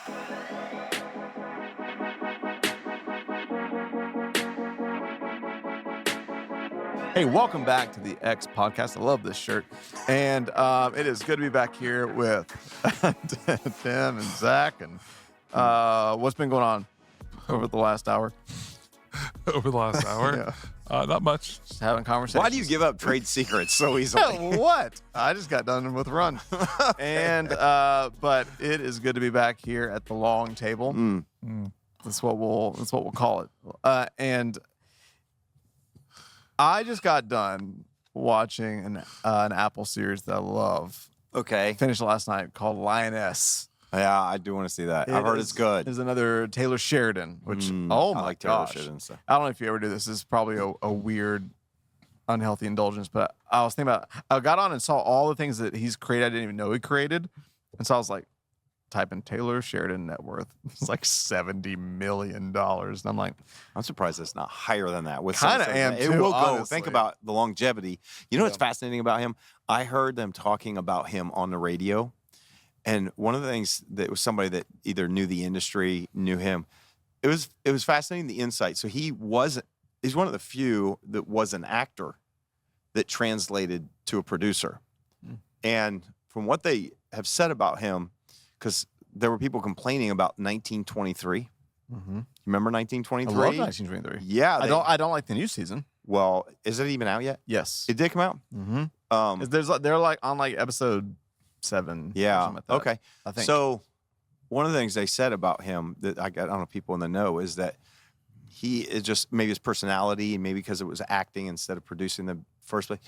Hey, welcome back to the X Podcast. I love this shirt. And it is good to be back here with Tim and Zach. And what's been going on over the last hour? Over the last hour? Yeah. Not much. Just having conversations. Why do you give up trade secrets so easily? What? I just got done with run. And but it is good to be back here at the long table. That's what we'll call it. And I just got done watching an Apple series that I love. Okay. Finished last night called Lioness. Yeah, I do want to see that. I've heard it's good. There's another Taylor Sheridan, which, oh my I like gosh. Taylor Sheridan stuff. I don't know if you ever do this. This is probably a weird, unhealthy indulgence, but I was thinking about, I got on and saw all the things that he's created I didn't even know he created. And so I was like, type in Taylor Sheridan net worth. It's like $70 million. And I'm like, I'm surprised it's not higher than that. Kind of am It too, will go. honestly. Think about the longevity. You know what's fascinating about him? I heard them talking about him on the radio. And one of the things that was somebody that either knew the industry, knew him, it was fascinating, the insight. So he's one of the few that was an actor that translated to a producer. And from what they have said about him, because there were people complaining about 1923. Remember 1923? I love 1923. Yeah. I don't like the new season. Well, is it even out yet? Yes. It did come out? They're like on like episode 7. Yeah. Or something like that, Okay. I think. So one of the things they said about him that I don't know people in the know is that he is just maybe his personality, maybe because it was acting instead of producing the first place,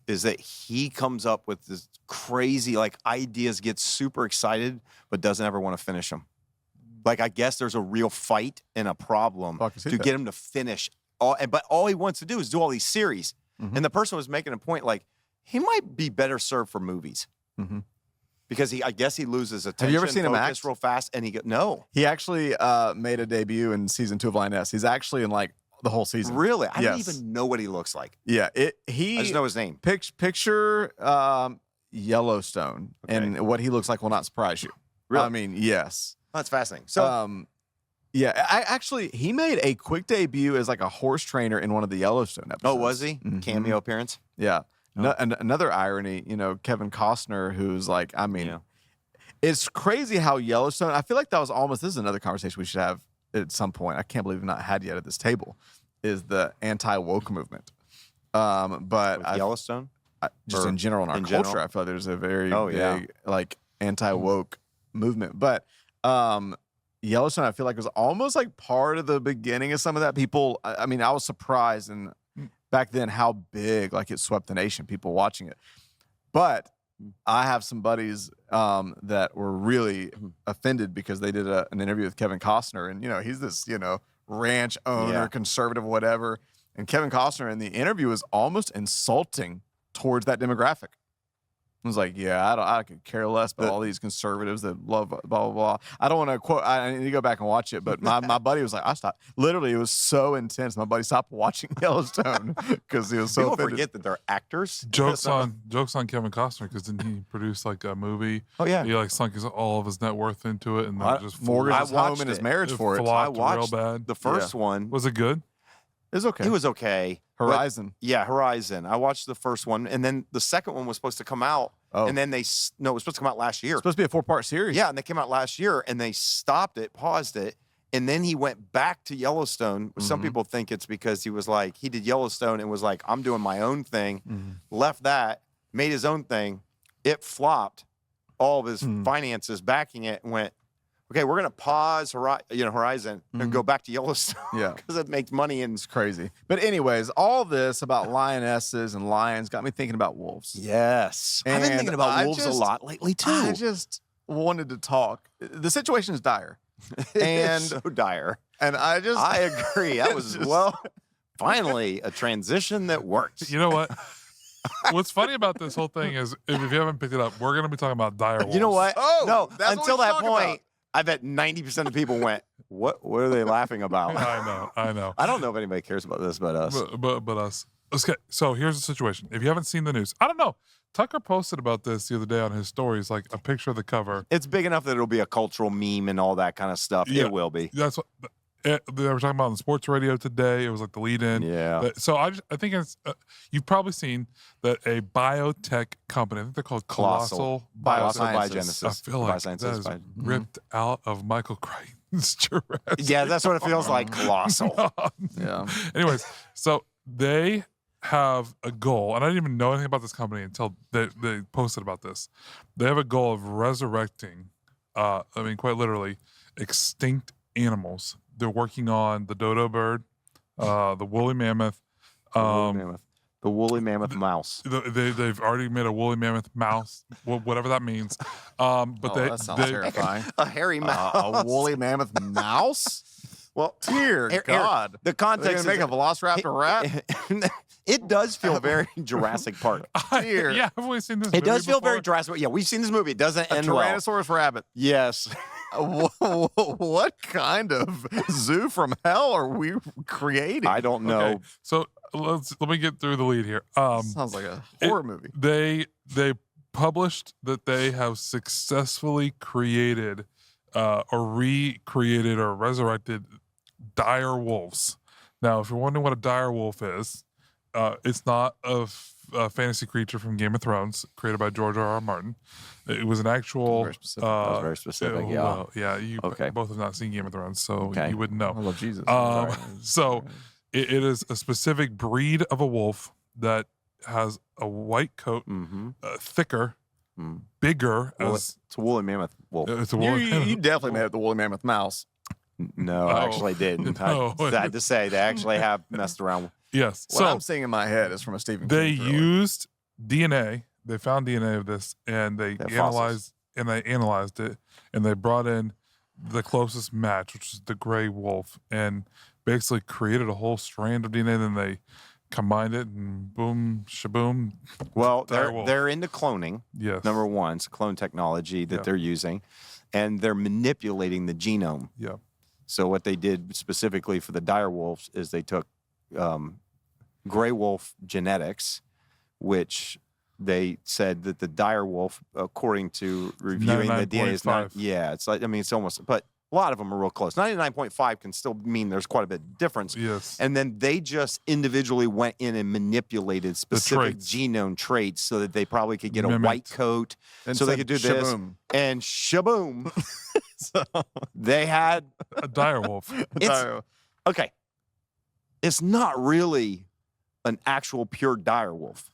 is that he comes up with this crazy like ideas, gets super excited, but doesn't ever want to finish them. Like I guess there's a real fight and a problem to get him to finish but all he wants to do is do all these series. And the person was making a point like he might be better served for movies. Because I guess he loses attention. Have you ever seen him act real fast? And no. He actually made a debut in season 2 of Lioness. He's actually in like the whole season. Really? I don't even know what he looks like. Yeah. I just know his name. Picture Yellowstone, and what he looks like will not surprise you. Really? I mean, yes. That's fascinating. So, he made a quick debut as like a horse trainer in one of the Yellowstone episodes. oh, was he? Cameo appearance? Yeah. And another irony, Kevin Costner, who's like, I mean, it's crazy how Yellowstone, I feel like that was almost, this is another conversation we should have at some point. I can't believe we've not had yet at this table, is the anti-woke movement. But Yellowstone? Just in general in our culture, I feel like there's a very big like anti-woke movement. But Yellowstone, I feel like was almost like part of the beginning of some of that. People, I mean, I was surprised and back then how big like it swept the nation, people watching it. But I have some buddies that were really offended because they did an interview with Kevin Costner, and he's this ranch owner, conservative, whatever. And Kevin Costner in the interview was almost insulting towards that demographic. I was like, I could care less about all these conservatives that love blah, blah, blah. I don't want to quote, I need to go back and watch it, but my buddy was like, I stopped. Literally, it was so intense. My buddy stopped watching Yellowstone because he was so People offended. forget that they're actors. Jokes on Kevin Costner, because didn't he produce like a movie? Oh, yeah. He like sunk all of his net worth into it and then just mortgaged his home watched and his it. marriage for it. I flopped watched real bad. the first one. Was it good? It was okay. It was okay. Horizon. Horizon. I watched the first one, and then the second one was supposed to come out. And then it was supposed to come out last year. It's supposed to be a 4-part series. Yeah, and they came out last year, and they stopped it, paused it, and then he went back to Yellowstone. Some people think it's because he was like, he did Yellowstone and was like, I'm doing my own thing, left that, made his own thing. It flopped, all of his finances backing it, and went, okay, we're going to pause Horizon and go back to Yellowstone because it makes money. And it's crazy. But anyways, all this about lionesses and lions got me thinking about wolves. Yes. I've been thinking about wolves a lot lately, too. I just wanted to talk. The situation is dire. And so dire. And I agree. That was, finally, a transition that works. You know what? What's funny about this whole thing is, if you haven't picked it up, we're going to be talking about dire wolves. You know what? Oh, no, that's until what that talking point, about. I bet 90% of people went, what are they laughing about? I know. I don't know if anybody cares about this but us. But us. Okay, so here's the situation. If you haven't seen the news, I don't know. Tucker posted about this the other day on his stories, like a picture of the cover. It's big enough that it'll be a cultural meme and all that kind of stuff. Yeah, it will be. That's what they were talking about on the sports radio today. It was like the lead-in. Yeah. So I think it's you've probably seen that a biotech company. I think they're called Colossal Biogenesis. I feel like that is ripped out of Michael Crichton's Jurassic. Yeah, that's what it feels like. Colossal. Yeah. Anyways, so they have a goal, and I didn't even know anything about this company until they posted about this. They have a goal of resurrecting, quite literally, extinct animals. They're working on the dodo bird, the woolly mammoth. The woolly mammoth mouse. They've already made a woolly mammoth mouse, whatever that means. That sounds terrifying. A hairy mouse. A woolly mammoth mouse? Well, dear God. The context make a velociraptor rat? It does feel very Jurassic Park. Yeah, have we seen this? It does feel very Jurassic Park. Yeah, we've seen this movie. It doesn't end well. Tyrannosaurus rabbit. Yes. What kind of zoo from hell are we creating? I don't know. Okay, so let me get through the lead here. Sounds like a horror movie. They published that they have successfully created or recreated or resurrected dire wolves. Now, if you're wondering what a dire wolf is, it's not a fantasy creature from Game of Thrones created by George R.R. Martin. It was an actual. Very specific. That was very specific. Yeah. Well, yeah. You both have not seen Game of Thrones, so you wouldn't know. I love Jesus. So it is a specific breed of a wolf that has a white coat, thicker, bigger. It's a woolly mammoth wolf. It's a woolly you definitely made it the woolly mammoth mouse. No, I actually didn't. No. Sad to say, they actually have messed around. Yes. What I'm seeing in my head is from a Stephen King They thriller. used DNA. They found DNA of this, and they analyzed it, and they brought in the closest match, which is the gray wolf, and basically created a whole strand of DNA. Then they combined it, and boom, shaboom. Well, they're into cloning. Yes. Number one, it's clone technology that they're using, and they're manipulating the genome. Yeah. So what they did specifically for the dire wolves is they took gray wolf genetics, which they said that the dire wolf, according to reviewing the DNA, is not. Yeah, it's like, I mean, it's almost, but a lot of them are real close. 99.5 can still mean there's quite a bit of difference. Yes. And then they just individually went in and manipulated specific genome traits so that they probably could get a white coat, and so they could do this, and shaboom. So they had a dire wolf. Okay. It's not really an actual pure dire wolf.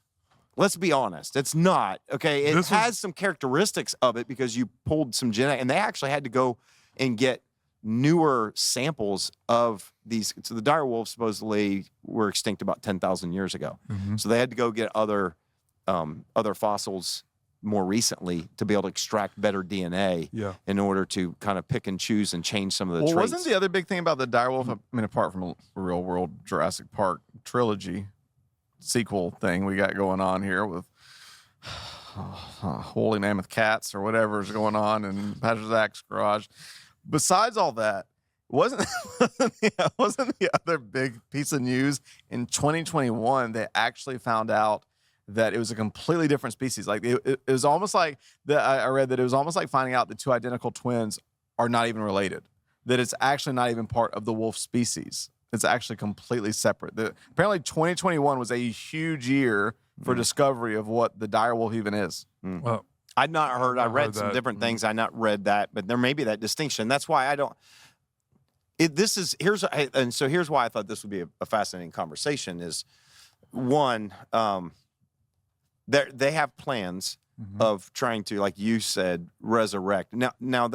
Let's be honest. It's not. Okay. It has some characteristics of it because you pulled some genetic, and they actually had to go and get newer samples of these. So the dire wolves supposedly were extinct about 10,000 years ago. So they had to go get other fossils more recently to be able to extract better DNA in order to kind of pick and choose and change some of the traits. Wasn't the other big thing about the dire wolf, I mean, apart from a real world Jurassic Park trilogy sequel thing we got going on here with woolly mammoth cats or whatever is going on in Pastor Zach's garage. Besides all that, wasn't the other big piece of news in 2021 they actually found out that it was a completely different species? Like it was almost like I read that it was almost like finding out the two identical twins are not even related. That it's actually not even part of the wolf species. It's actually completely separate. Apparently 2021 was a huge year for discovery of what the dire wolf even is. Well, I'd not heard. I read some different things. I not read that, but there may be that distinction. That's why I don't. Here's why I thought this would be a fascinating conversation. Is one, they have plans of trying to, like you said, resurrect. Now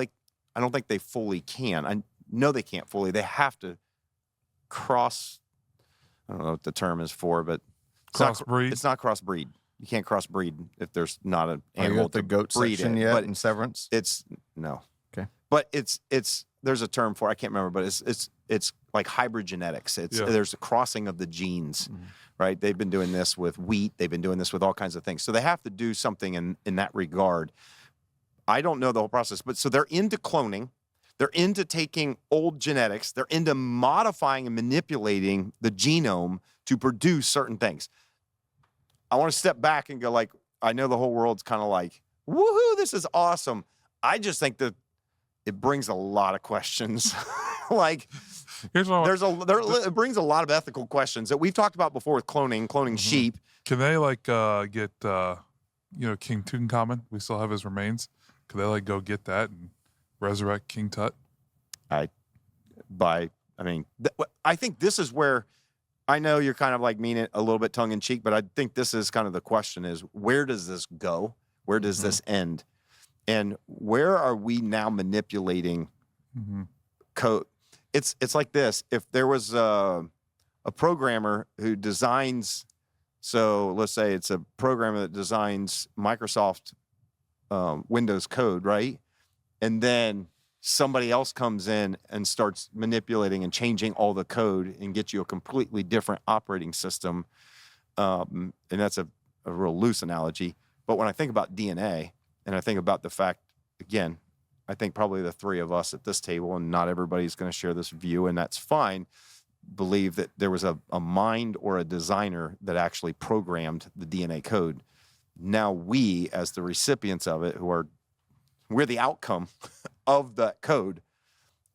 I don't think they fully can. I know they can't fully. They have to cross. I don't know what the term is for, but crossbreed. It's not crossbreed. You can't crossbreed if there's not an animal the goat breed section in. yet But in Severance. it's no. Okay. But it's there's a term for it. I can't remember, but it's like hybrid genetics. There's a crossing of the genes, right? They've been doing this with wheat. They've been doing this with all kinds of things. So they have to do something in that regard. I don't know the whole process, but so they're into cloning. They're into taking old genetics. They're into modifying and manipulating the genome to produce certain things. I want to step back and go like, I know the whole world's kind of like, woohoo, this is awesome. I just think that it brings a lot of questions. Like, it brings a lot of ethical questions that we've talked about before with cloning sheep. Can they like get King Tutankhamun? We still have his remains. Could they like go get that and resurrect King Tut? I think this is where, I know you're kind of like mean it a little bit tongue in cheek, but I think this is kind of the question: is where does this go? Where does this end? And where are we now manipulating code? It's like this. If there was a programmer who designs, so let's say it's a programmer that designs Microsoft Windows code, right? And then somebody else comes in and starts manipulating and changing all the code and gets you a completely different operating system. And that's a real loose analogy. But when I think about DNA, and I think about the fact, again, I think probably the three of us at this table, and not everybody's going to share this view, and that's fine, believe that there was a mind or a designer that actually programmed the DNA code. Now we, as the recipients of it, we're the outcome of that code,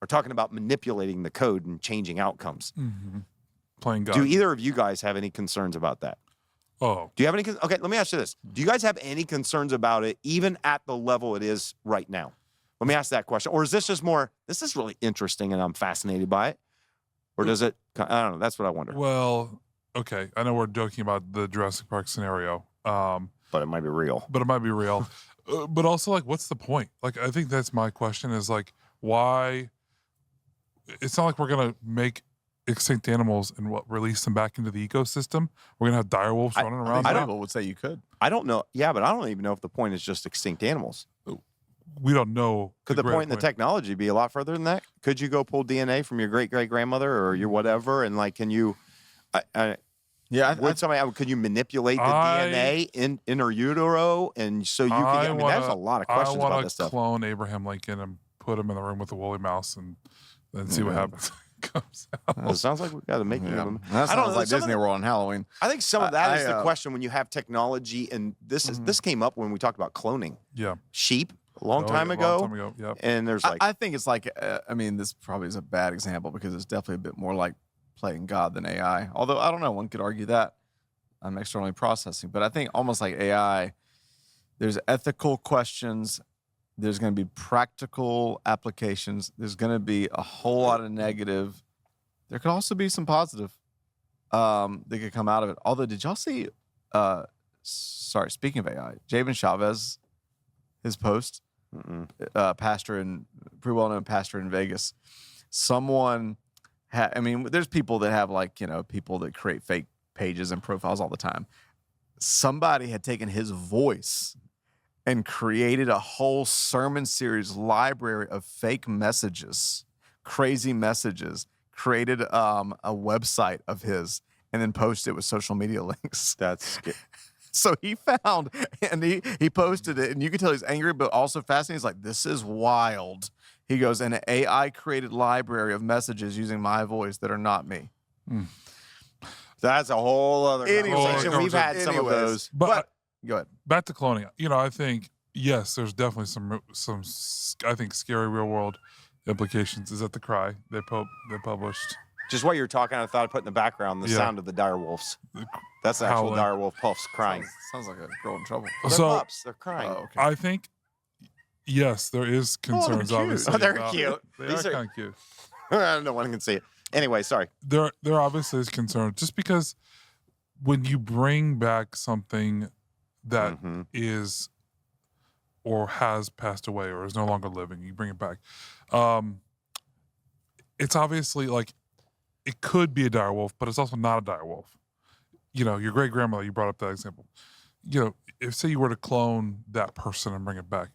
are talking about manipulating the code and changing outcomes. Playing God. Do either of you guys have any concerns about that? Oh. Do you have any? Okay, let me ask you this. Do you guys have any concerns about it, even at the level it is right now? Let me ask that question. Or is this just more, this is really interesting and I'm fascinated by it? Or does it, I don't know. That's what I wonder. Well, okay. I know we're joking about the Jurassic Park scenario. But it might be real. But also, like, what's the point? Like, I think that's my question is, like, why? It's not like we're going to make extinct animals and release them back into the ecosystem. We're going to have dire wolves running around. I think people would say you could. I don't know. Yeah, but I don't even know if the point is just extinct animals. We don't know. Could the point in the technology be a lot further than that? Could you go pull DNA from your great-great-grandmother or your whatever, and like, can you? Could you manipulate the DNA in her utero, and so you can? I mean, there's a lot of questions about this stuff. I want to clone Abraham Lincoln and put him in the room with the woolly mouse, and then see what happens. Comes out. It sounds like we've got to make them. That sounds like Disney World on Halloween. I think some of that is the question when you have technology, and this came up when we talked about cloning. Yeah, sheep. A long time ago. Yep. And there's like, I think it's like, this probably is a bad example because it's definitely a bit more like playing God than AI. Although I don't know, one could argue that I'm externally processing, but I think almost like AI, there's ethical questions. There's going to be practical applications. There's going to be a whole lot of negative. There could also be some positive that could come out of it. Although, did y'all see, speaking of AI, Jabin Chavez, his post, pastor and pretty well-known pastor in Vegas. Someone there's people that have people that create fake pages and profiles all the time. Somebody had taken his voice and created a whole sermon series library of fake messages, crazy messages, created a website of his, and then posted it with social media links. That's scary. So he found, and he posted it, and you can tell he's angry, but also fascinated. He's like, this is wild. He goes, an AI-created library of messages using my voice that are not me. That's a whole other conversation. We've had some of those. But go ahead. Back to cloning. I think, yes, there's definitely some I think, scary real-world implications. Is that the cry they published? Just what you're talking, I thought I put in the background the sound of the dire wolves. That's the actual dire wolf puffs crying. Sounds like a girl in trouble. They're pups. They're crying. Oh, okay. I think, yes, there is concerns. Obviously, they're cute. They are kind of cute. I don't know. One can see it. Anyway, sorry. There obviously is concern, just because when you bring back something that is or has passed away or is no longer living, you bring it back. It's obviously like, it could be a dire wolf, but it's also not a dire wolf. Your great grandmother, you brought up that example. If say you were to clone that person and bring it back,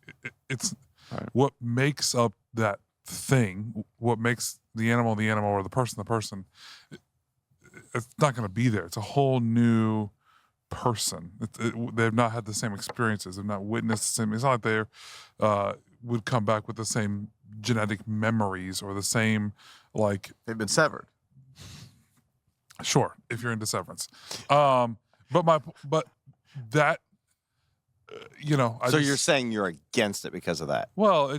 it's right. What makes up that thing, what makes the animal or the person, it's not going to be there. It's a whole new person. They've not had the same experiences. They've not witnessed the same. It's not like they would come back with the same genetic memories or the same, like. They've been severed. Sure, if you're into Severance. But that, So you're saying you're against it because of that? Well,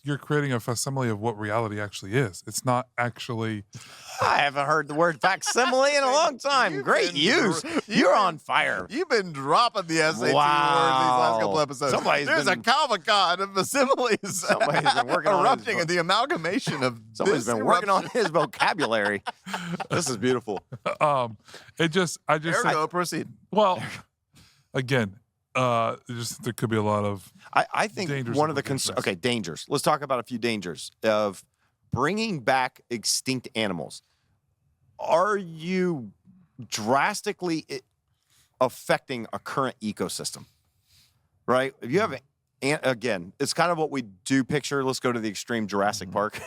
you're creating a facsimile of what reality actually is. It's not actually. I haven't heard the word facsimile in a long time. Great use. You're on fire. You've been dropping the SAT words these last couple episodes. There's a cavalcade of facsimiles. Somebody's been working on erupting in the amalgamation of. Somebody's been working on his vocabulary. This is beautiful. Ergo, proceed. Well, again. There could be a lot of. I think one of the concerns. Okay, dangers. Let's talk about a few dangers of bringing back extinct animals. Are you drastically affecting a current ecosystem? Right? If you have, again, it's kind of what we do picture. Let's go to the extreme Jurassic Park.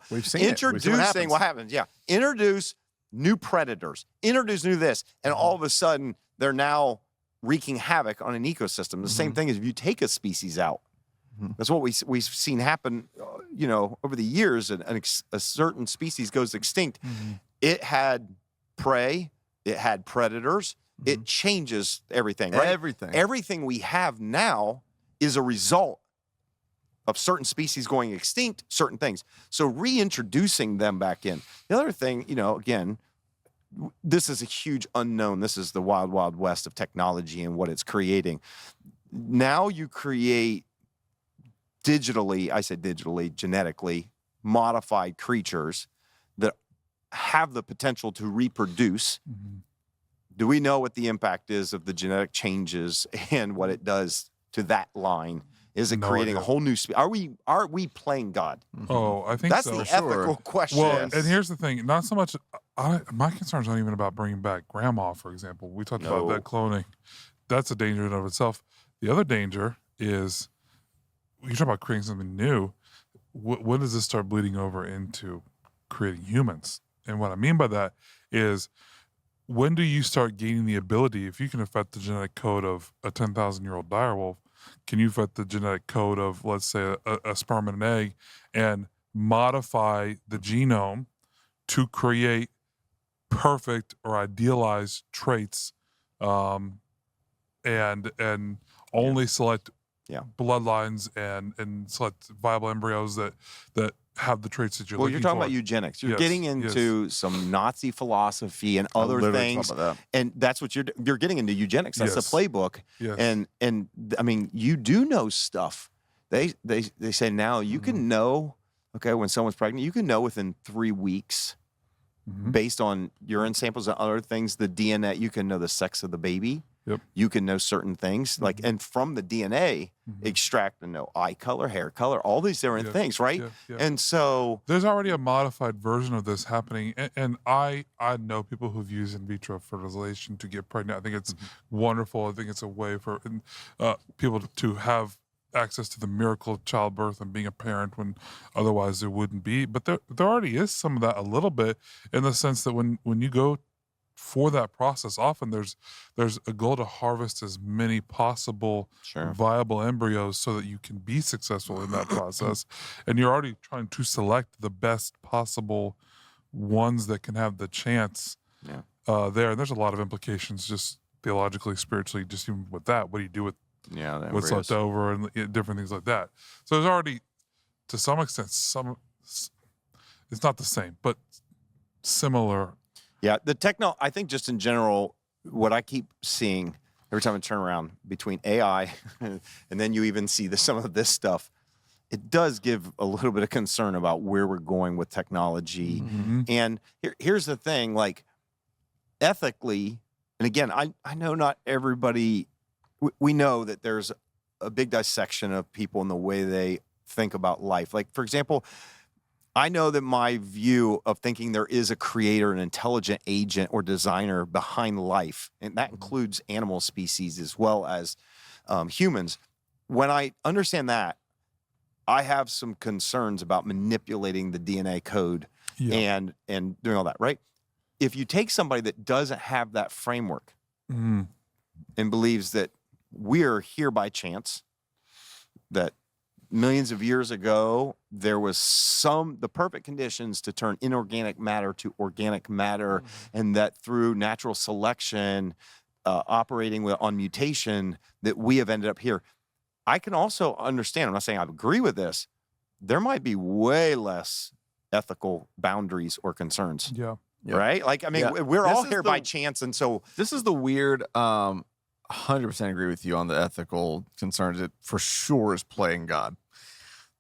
We've seen introducing what happens. Yeah, introduce new predators. Introduce new this, and all of a sudden they're now wreaking havoc on an ecosystem. The same thing as if you take a species out. That's what we've seen happen, over the years. A certain species goes extinct. It had prey. It had predators. It changes everything, right? Everything we have now is a result of certain species going extinct, certain things. So reintroducing them back in. The other thing, again, this is a huge unknown. This is the wild, wild west of technology and what it's creating. Now you create genetically modified creatures that have the potential to reproduce. Do we know what the impact is of the genetic changes and what it does to that line? Is it creating a whole new species? Are we playing God? Oh, I think that's so. The ethical question. Well, and here's the thing: not so much. My concerns aren't even about bringing back grandma, for example. We talked about that cloning. That's a danger in and of itself. The other danger is you talk about creating something new. When does this start bleeding over into creating humans? And what I mean by that is, when do you start gaining the ability? If you can affect the genetic code of a 10,000-year-old direwolf, can you affect the genetic code of, let's say, a sperm and an egg, and modify the genome to create perfect or idealized traits, and only select bloodlines and select viable embryos that have the traits that you're looking for? Well, you're talking about eugenics. You're getting into some Nazi philosophy and other things, and that's what you're getting into eugenics. That's the playbook. And I mean, you do know stuff. They say now you can know. Okay, when someone's pregnant, you can know within 3 weeks, based on urine samples and other things, the DNA. You can know the sex of the baby. You can know certain things, and from the DNA, extract and know eye color, hair color, all these different things, right? And so there's already a modified version of this happening, and I know people who've used in vitro fertilization to get pregnant. I think it's wonderful. I think it's a way for people to have access to the miracle of childbirth and being a parent when otherwise there wouldn't be. But there already is some of that a little bit, in the sense that when you go for that process, often there's a goal to harvest as many possible viable embryos so that you can be successful in that process. And you're already trying to select the best possible ones that can have the chance there. And there's a lot of implications, just theologically, spiritually, just even with that. What do you do with what's left over and different things like that? So there's already, to some extent, it's not the same, but similar. Yeah, I think just in general, what I keep seeing every time I turn around between AI and then you even see some of this stuff, it does give a little bit of concern about where we're going with technology. And here's the thing, ethically, and again, I know not everybody, we know that there's a big dissection of people in the way they think about life. Like, for example, I know that my view of thinking there is a creator, an intelligent agent or designer behind life, and that includes animal species as well as humans. When I understand that, I have some concerns about manipulating the DNA code and doing all that, right? If you take somebody that doesn't have that framework and believes that we're here by chance, that millions of years ago, there was the perfect conditions to turn inorganic matter to organic matter, and that through natural selection, operating on mutation, that we have ended up here. I can also understand, I'm not saying I agree with this, there might be way less ethical boundaries or concerns. Yeah. Right? Like, I mean, we're all here by chance, and so... This is the weird... 100% agree with you on the ethical concerns. It for sure is playing God.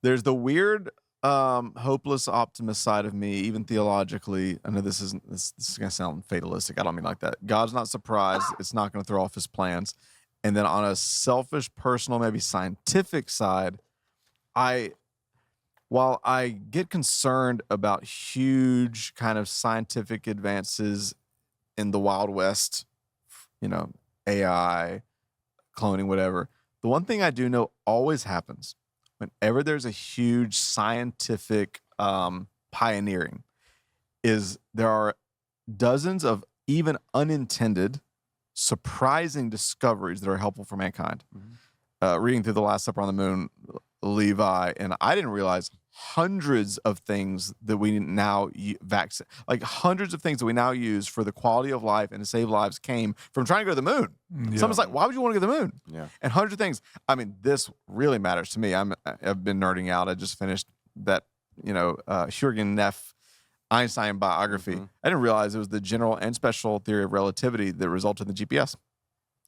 There's the weird, hopeless optimist side of me, even theologically. I know this is going to sound fatalistic. I don't mean like that. God's not surprised. It's not going to throw off his plans. And then on a selfish, personal, maybe scientific side, while I get concerned about huge kind of scientific advances in the Wild West, AI, cloning, whatever. The one thing I do know always happens whenever there's a huge scientific pioneering is there are dozens of even unintended, surprising discoveries that are helpful for mankind. Reading through The Last Supper on the Moon, Levi, and I didn't realize hundreds of things that we now hundreds of things that we now use for the quality of life and to save lives came from trying to go to the moon. Yeah. Someone's like, why would you want to go to the moon? Yeah. And hundreds of things. I mean, this really matters to me. I've been nerding out. I just finished that, Jürgen Neff Einstein biography. I didn't realize it was the general and special theory of relativity that resulted in the GPS.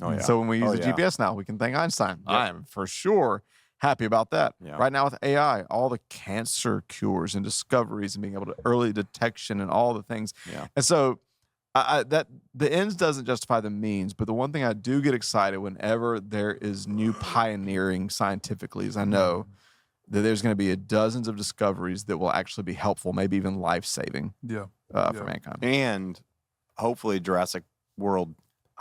Oh, yeah. So when we use the GPS now, we can thank Einstein. Yep. I am for sure happy about that. Yeah. Right now with AI, all the cancer cures and discoveries and being able to early detection and all the things. Yeah. And so that the ends doesn't justify the means, but the one thing I do get excited whenever there is new pioneering scientifically is I know that there's going to be dozens of discoveries that will actually be helpful, maybe even life-saving for mankind. And hopefully Jurassic World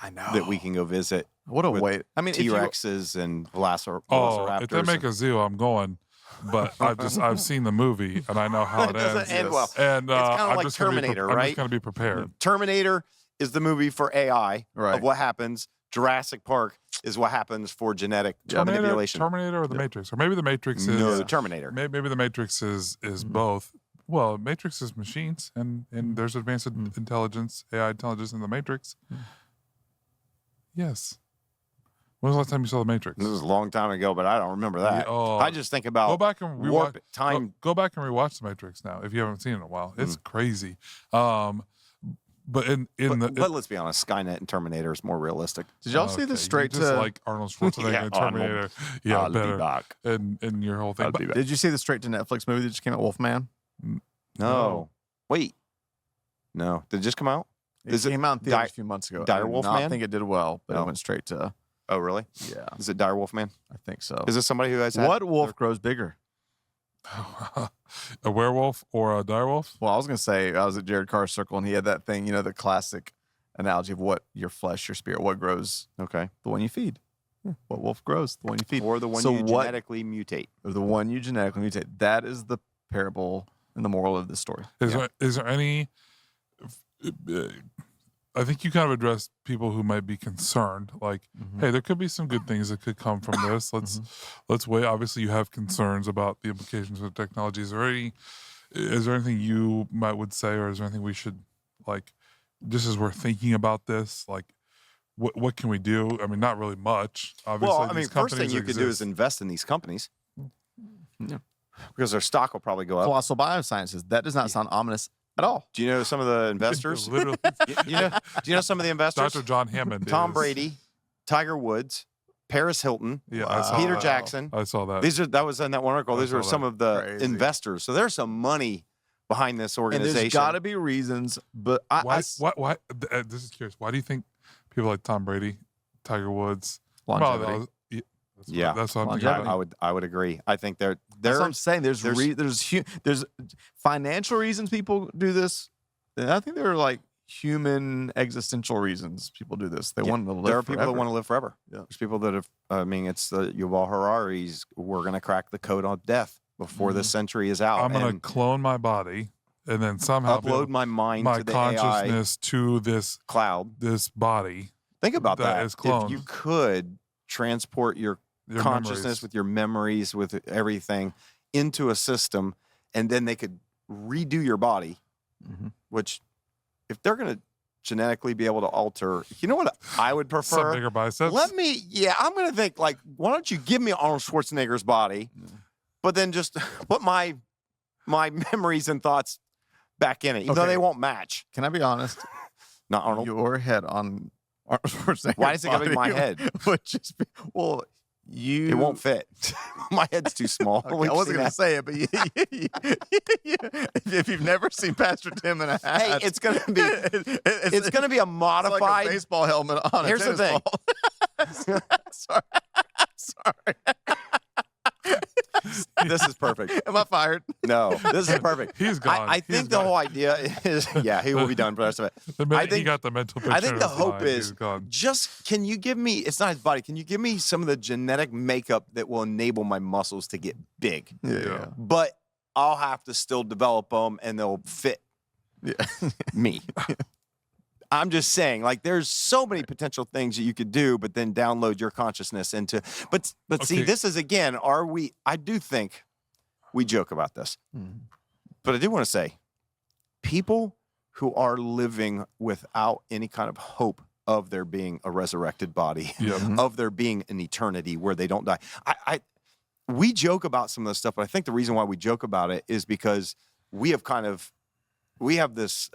that we can go visit. What a wait! I mean, T-Rexes and Velociraptors. Oh, if they make a zoo, I'm going. But I've seen the movie and I know how it ends. Doesn't end well. And it's kind of I'm like just Terminator, I'm right? just going to be prepared. Terminator is the movie for AI of what happens. Jurassic Park is what happens for genetic manipulation. Terminator or the Matrix, or maybe the Matrix is no Terminator. Maybe the Matrix is both. Well, Matrix is machines, and there's advanced intelligence, AI intelligence in the Matrix. Yes. When was the last time you saw the Matrix? This was a long time ago, but I don't remember that. I just think about go back and rewatch time. Go back and rewatch the Matrix now if you haven't seen it in a while. It's crazy. But let's be honest, Skynet and Terminator is more realistic. Did y'all see the straight just like Arnold Schwarzenegger and Terminator? I'll be back. And your whole thing. Did you see the straight to Netflix movie that just came out, Wolfman? No. Wait. No. Did it just come out? It came out in theaters a few months ago. Dire Wolfman? I think it did well, but it went straight to... Oh, really? Yeah. Is it Dire Wolfman? I think so. Is this somebody who has What wolf grows bigger? A werewolf or a dire wolf? Well, I was going to say, I was at Jared Carr's circle, and he had that thing, the classic analogy of what your flesh, your spirit, what grows. Okay. The one you feed. What wolf grows? The one you feed. Or the one you genetically mutate. Or the one you genetically mutate. That is the parable and the moral of this story. Is there any... I think you kind of addressed people who might be concerned, like, hey, there could be some good things that could come from this. Let's wait. Obviously, you have concerns about the implications of technology. Is there anything you would say, or is there anything we should, like, just as we're thinking about this, like, what can we do? I mean, not really much. Obviously, well, I mean, first thing you could do is invest in these companies. Yeah. Because their stock will probably go up. Colossal Biosciences. That does not sound ominous at all. Do you know some of the investors? Literally. Do you know some of the investors? Dr. John Hammond. Tom Brady, Tiger Woods, Paris Hilton, Peter Jackson. I saw that. That was in that one article. These are some of the investors. So there's some money behind this organization. And there's got to be reasons, but why? This is curious. Why do you think people like Tom Brady, Tiger Woods, longevity? That's what I'm thinking. I would agree. I think that's what I'm saying. There's financial reasons people do this. And I think there are like human existential reasons people do this. They want to live. There are forever. people that want to live forever. Yeah. There's people that have. I mean, it's the Yuval Harari's. We're going to crack the code on death before this century is out. I'm going to clone my body and then somehow upload my mind, my to the consciousness AI to this cloud, this body. Think about that. Is cloned. If you could transport your Your consciousness, memories. with your memories, with everything into a system, and then they could redo your body, which if they're going to genetically be able to alter, you know what I would prefer? Some bigger biceps. I'm going to think like, why don't you give me Arnold Schwarzenegger's body, but then just put my memories and thoughts back in it, even though they won't match. Can I be honest? Not Arnold. Your head on Arnold Schwarzenegger's Why does it got to be my head? Would just be, well, it won't fit. My head's too small. Okay, I wasn't going to say it, but if you've never seen Pastor Tim in a hat, hey, it's going to be it's going to be a modified like a baseball helmet on. Here's the thing. Sorry. This is perfect. Am I fired? No, this is perfect. He's gone. I think the whole idea is, he will be done for the rest of it. He got the mental picture. I think the hope mind. is just, can you give me, it's not his body, can you give me some of the genetic makeup that will enable my muscles to get big? Yeah. But I'll have to still develop them and they'll fit me. I'm just saying, like, there's so many potential things that you could do, but then download your consciousness into. But see, this is again, I do think we joke about this, but I do want to say, people who are living without any kind of hope of there being a resurrected body, of there being an eternity where they don't die. We joke about some of this stuff, but I think the reason why we joke about it is because we have this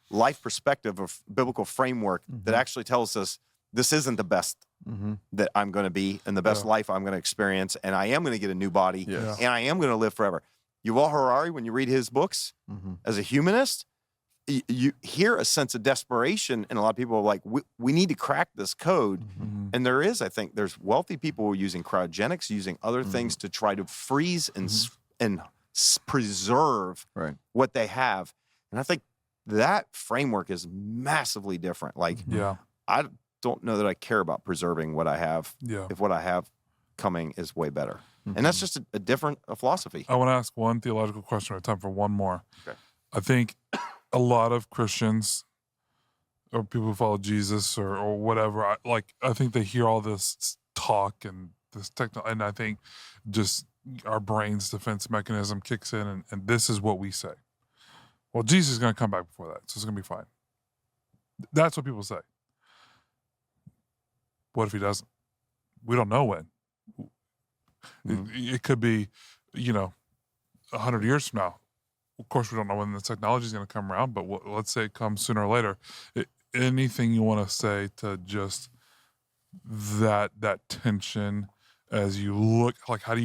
life perspective of biblical framework that actually tells us this isn't the best that I'm going to be and the best life I'm going to experience, and I am going to get a new body, and I am going to live forever. Yuval Harari, when you read his books as a humanist, you hear a sense of desperation, and a lot of people are like, we need to crack this code. And there is, I think, there's wealthy people who are using cryogenics, using other things to try to freeze and preserve what they have. And I think that framework is massively different. Like, I don't know that I care about preserving what I have if what I have coming is way better. And that's just a different philosophy. I want to ask one theological question. I have time for one more. Okay. I think a lot of Christians or people who follow Jesus or whatever, I think they hear all this talk and this and I think just our brain's defense mechanism kicks in and this is what we say. Well, Jesus is going to come back before that, so it's going to be fine. That's what people say. What if he doesn't? We don't know when. It could be, 100 years from now. Of course, we don't know when the technology is going to come around, but let's say it comes sooner or later. Anything you want to say to just that tension as you look, like how do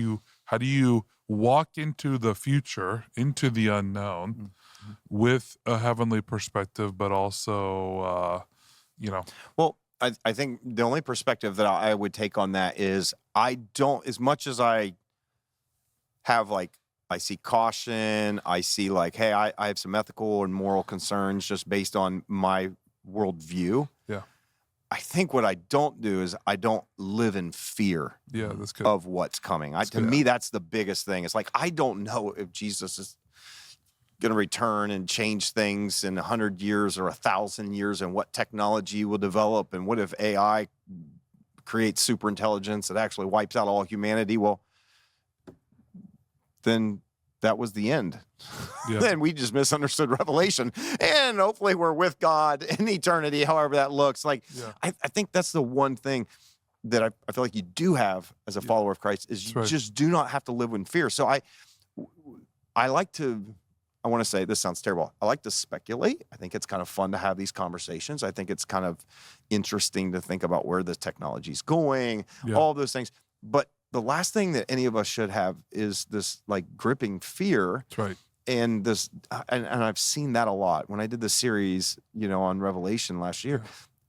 you walk into the future, into the unknown, with a heavenly perspective, but also, Well, I think the only perspective that I would take on that is I don't, as much as I have I see caution, I see hey, I have some ethical and moral concerns just based on my worldview. Yeah. I think what I don't do is I don't live in fear that's good. of what's coming. To me, that's the biggest thing. It's I don't know if Jesus is going to return and change things in 100 years or 1,000 years, and what technology will develop, and what if AI creates super intelligence that actually wipes out all humanity. Well, then that was the end. Then we just misunderstood Revelation, and hopefully we're with God in eternity, however that looks. I think that's the one thing that I feel like you do have as a follower of Christ is you just do not have to live in fear. So I want to say, this sounds terrible, I like to speculate. I think it's kind of fun to have these conversations. I think it's kind of interesting to think about where this technology is going, all those things. But the last thing that any of us should have is this gripping fear. That's right. And this, and I've seen that a lot. When I did the series, on Revelation last year,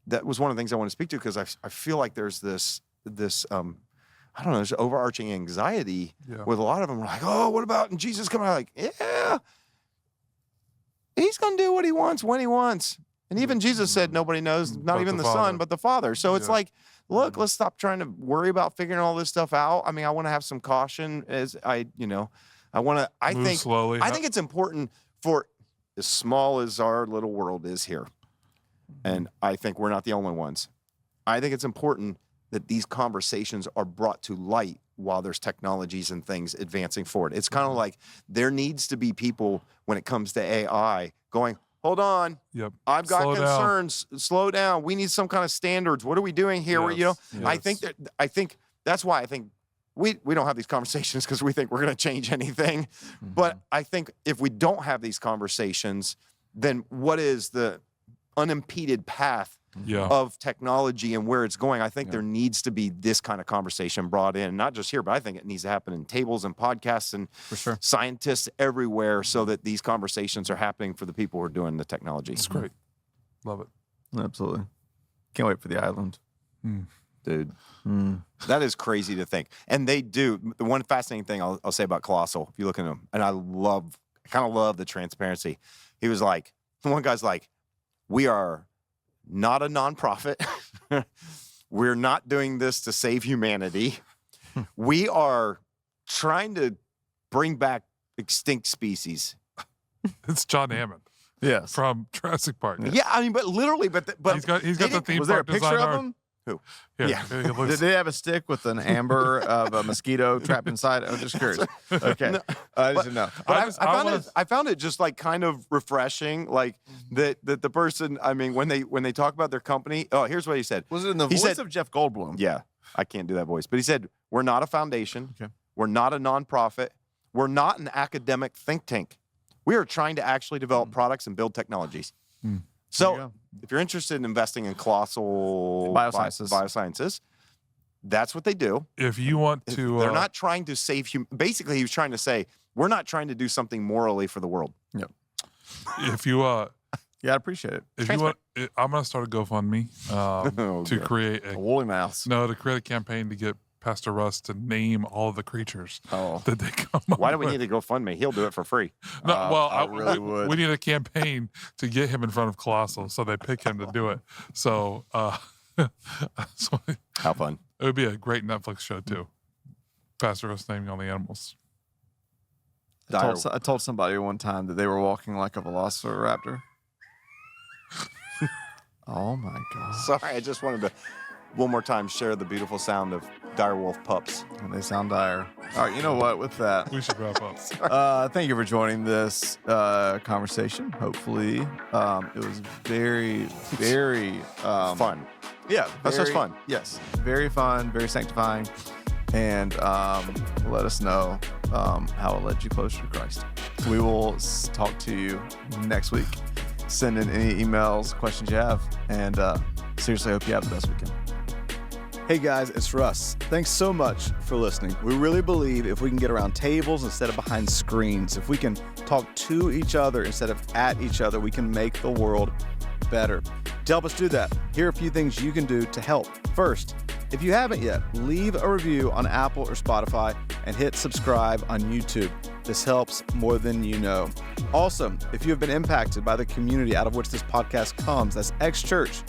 that was one of the things I want to speak to, because I feel like there's this I don't know, there's overarching anxiety with a lot of them. We're like, oh, what about, and Jesus coming out he's going to do what he wants when he wants. And even Jesus said nobody knows, not even the Son, but the Father. So it's look, let's stop trying to worry about figuring all this stuff out. I mean, I want to have some caution as I think slowly. I think it's important for, as small as our little world is here, and I think we're not the only ones, I think it's important that these conversations are brought to light while there's technologies and things advancing forward. It's kind of like there needs to be people when it comes to AI going, hold on, I've got concerns. Slow down. We need some kind of standards. What are we doing here? Yes. I think that's why I think we don't have these conversations because we think we're going to change anything. But I think if we don't have these conversations, then what is the unimpeded path of technology and where it's going? I think there needs to be this kind of conversation brought in, not just here, but I think it needs to happen in tables and podcasts and scientists everywhere so that these conversations are happening for the people who are doing the technology. It's great. Love it. Absolutely. Can't wait for the island. Dude, that is crazy to think. And they do. The one fascinating thing I'll say about Colossal, if you look at them, and I kind of love the transparency. He was like, one guy's like, we are not a nonprofit. We're not doing this to save humanity. We are trying to bring back extinct species. It's John Hammond. Yes. From Jurassic Park. Yeah, I mean, but literally, but he's got the theme. Was there a picture of him? Who? Here, yeah. Did they have a stick with an amber of a mosquito trapped inside? I'm just curious. Okay. No, I just didn't know. But I found it just like kind of refreshing, like that the person, I mean, when they talk about their company, here's what he said. Was it in the voice of Jeff Goldblum? Yeah, I can't do that voice. But he said, we're not a foundation. Okay. We're not a nonprofit. We're not an academic think tank. We are trying to actually develop products and build technologies. So if you're interested in investing in Colossal Biosciences, that's what they do. If you want to... They're not trying to save basically, he was trying to say, we're not trying to do something morally for the world. Yep. If you... I appreciate it. If you want, I'm going to start a GoFundMe to create a woolly mouse. No, to create a campaign to get Pastor Russ to name all of the creatures that they come up Why do we with. need to GoFundMe? He'll do it for free. No, well, I really would. We need a campaign to get him in front of Colossal, so they pick him to do it. So, so how fun! It would be a great Netflix show too. Pastor Russ naming all the animals. I told somebody one time that they were walking like a velociraptor. Oh my God! Sorry, I just wanted to one more time share the beautiful sound of direwolf pups. And they sound dire. All right, you know what? With that, we should wrap up. Thank you for joining this conversation. Hopefully, it was very, very fun. Yeah, that's just fun. Yes, very fun, very sanctifying, and let us know how it led you closer to Christ. We will talk to you next week. Send in any emails, questions you have, and seriously, hope you have the best weekend. Hey guys, it's Russ. Thanks so much for listening. We really believe if we can get around tables instead of behind screens, if we can talk to each other instead of at each other, we can make the world better. To help us do that, here are a few things you can do to help. First, if you haven't yet, leave a review on Apple or Spotify and hit subscribe on YouTube. This helps more than you know. Also, if you have been impacted by the community out of which this podcast comes, that's X-Church.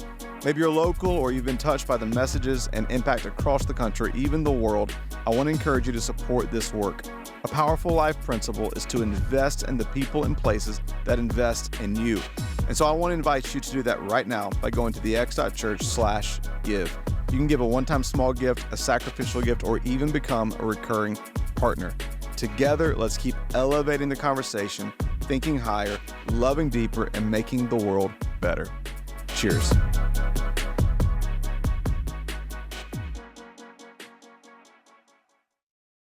Maybe you're local or you've been touched by the messages and impact across the country, even the world. I want to encourage you to support this work. A powerful life principle is to invest in the people and places that invest in you. And so I want to invite you to do that right now by going to thex.church/give. You can give a one-time small gift, a sacrificial gift, or even become a recurring partner. Together, let's keep elevating the conversation, thinking higher, loving deeper, and making the world better. Cheers.